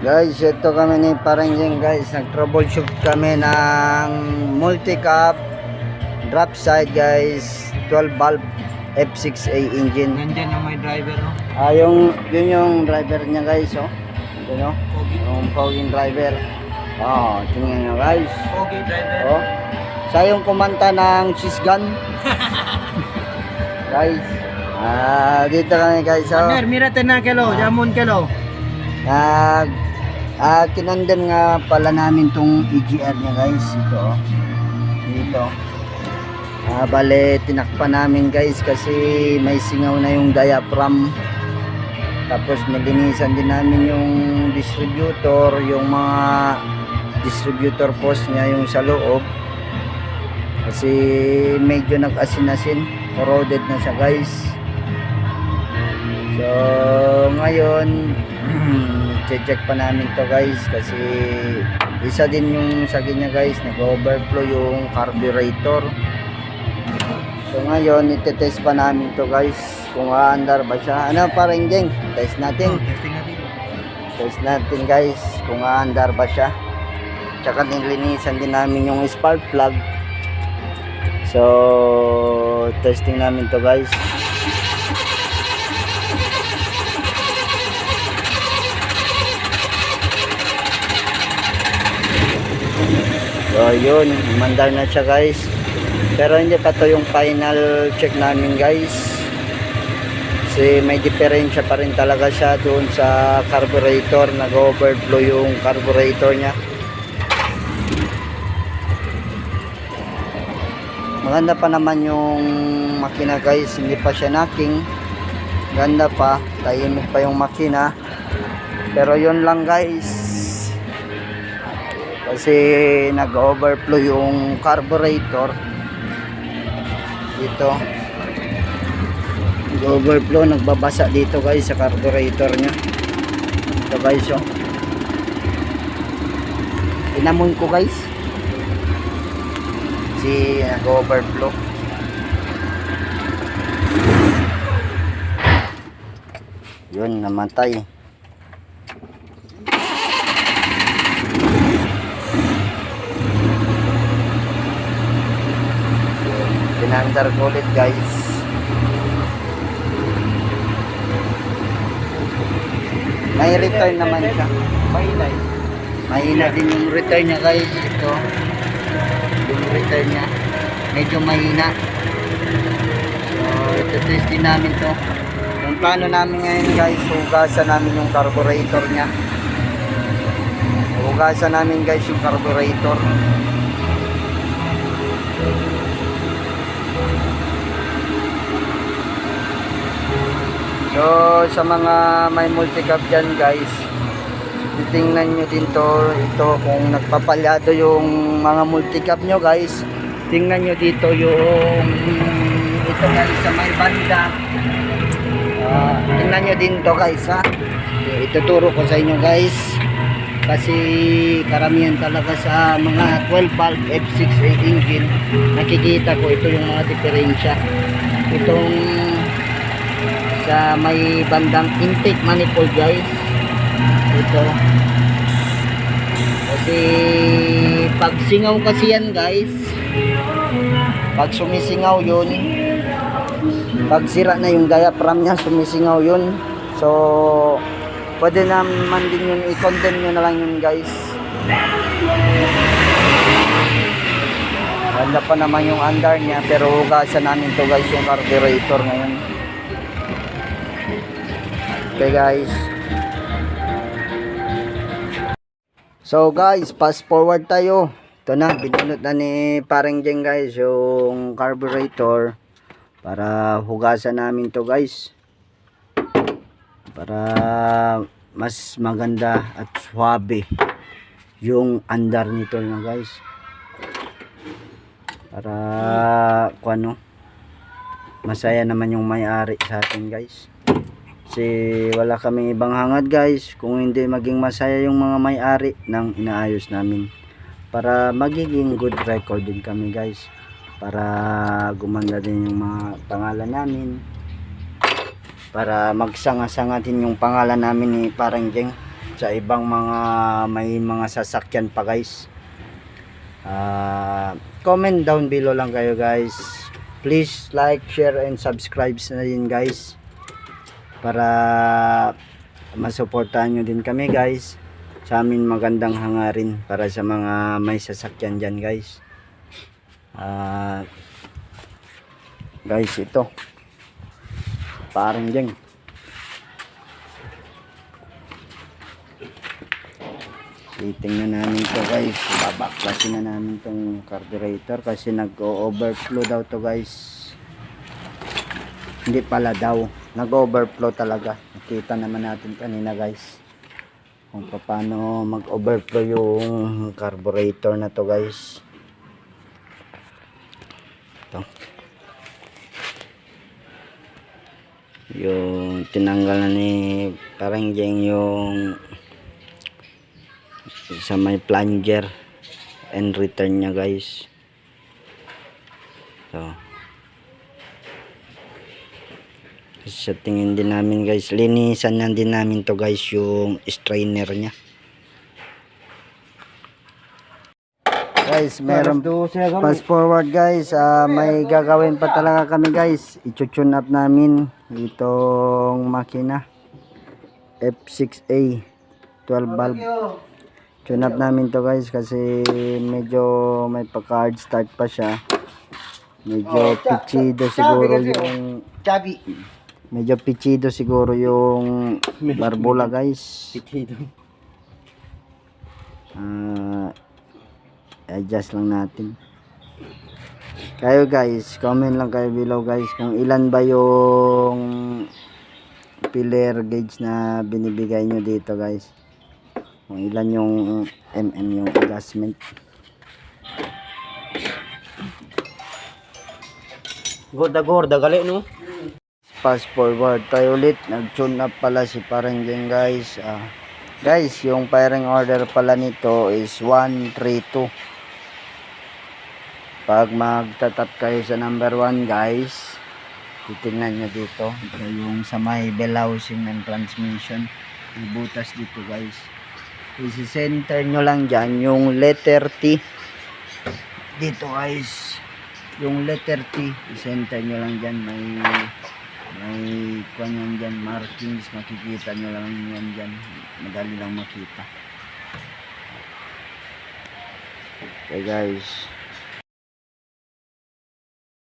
Guys, ito kami ni Parenjeng guys. Nag-troubleshoot kami ng multi-cap drop side guys. 12 valve F6A engine. Nandyan yung may driver, no? Yun yung driver niya guys, oh. Yun, oh. Yung poging driver. Oh, tingnan nyo guys. Okay, driver. Oh. Siya yung kumanta ng cheese gun. Guys. Dito kami guys, oh. Partner, mirate na kilo, jamon kilo. Kinondan nga pala namin tong EGR niya guys. Ito, oh. Dito. Bale, tinakpan namin guys kasi may singaw na yung diaphragm. Tapos nilinisan din namin yung distributor, yung mga distributor post niya yung sa loob. Kasi medyo nag-asin-asin, corroded na siya guys. So ngayon check pa namin to guys kasi isa din yung saging niya guys, nag-overflow yung carburetor. So ngayon itetest pa namin to guys kung aandar ba siya. Ano parang Jeng? Test natin. Testing natin. Test natin guys kung aandar ba siya. Tsaka nilinisan din namin yung spark plug. So testing namin to guys. So yun, mandar na siya guys. Pero hindi pa to yung final check namin guys. Kasi may diferensya pa rin talaga siya doon sa carburetor. Nag-overflow yung carburetor niya. Maganda pa naman yung makina guys. Hindi pa siya knocking. Ganda pa. Tahimik pa yung makina. Pero yun lang guys. Kasi nag-overflow yung carburetor dito. Nag-overflow, nagbabasa dito guys sa carburetor nya. Ito guys, oh. Tinamon ko guys. Si nag-overflow. Yun, namatay. Pinandar ko ulit guys. May return naman siya. Mahina din yung return niya guys. Ito yung return niya medyo mahina. So ito test din namin to. Yung plano namin ngayon guys, hugasan namin yung carburetor niya. Hugasan namin guys yung carburetor. So sa mga may multicap dyan guys, titingnan nyo din to, ito kung nagpapalyado yung mga multicap nyo guys. Tingnan nyo dito yung ito guys sa may banda. Tingnan nyo din to guys ha. Ituturo ko sa inyo guys. Kasi karamihan talaga sa mga 12 valve F6A engine, nakikita ko ito yung mga diferensya. Itong sa may bandang intake manifold guys, ito kasi pag singaw kasi yan guys, pag sumisingaw yun, pag sira na yung diaphragm nya, sumisingaw yun. So pwede naman din yun, i-condemn nyo na lang yun guys. Ganda pa naman yung andar nya, pero hugasan namin to guys yung carburetor ngayon. Okay guys. So guys, fast forward tayo. Ito na, binunot na ni Parenjeng guys yung carburetor para hugasan namin to guys. Para mas maganda at suabe yung andar nito na guys. Para ano, masaya naman yung may-ari sa atin guys. Kasi wala kaming ibang hangad guys kung hindi maging masaya yung mga may-ari ng inaayos namin, para magiging good record din kami guys, para gumanda din yung mga pangalan namin, para magsanga-sanga din yung pangalan namin ni Parenjeng sa ibang mga may mga sasakyan pa guys. Comment down below lang kayo guys. Please like, share and subscribe na din guys, para masuportahan nyo din kami guys sa amin magandang hangarin para sa mga may sasakyan dyan guys. Guys, ito parang dyan titingnan namin to guys, babaklasin na namin tong carburetor kasi nag-overflow daw to guys. Hindi pala daw, nag-overflow talaga. Nakita naman natin kanina guys kung paano mag-overflow yung carburetor na to guys. Ito yung tinanggal na ni parang dyan yung sa may plunger and return nya guys. So sa tingin din namin guys, linisan na din namin to guys yung strainer nya guys. Meron fast forward guys, may gagawin pa talaga kami guys. I-tune up namin itong makina F6A 12 valve. Tune up namin to guys kasi medyo may pagka hard start pa siya. Medyo pichido siguro yung barbula guys. Adjust lang natin. Kayo guys, comment lang kayo below guys kung ilan ba yung filler gauge na binibigay nyo dito guys, kung ilan yung yung adjustment. Gorda gali no. Fast forward tayo ulit, nag-tune up pala si Parenjeng guys. Guys, yung firing order pala nito is 132. Pag magtatap kayo sa number 1 guys, titingnan nyo dito, ito yung sa may bell housing ng transmission, ibutas dito guys. Isi-center nyo lang dyan yung letter T dito guys, yung letter T i-center nyo lang dyan. May kwan yan dyan, markings, makikita nyo lang yan dyan, madali lang makita. Okay guys,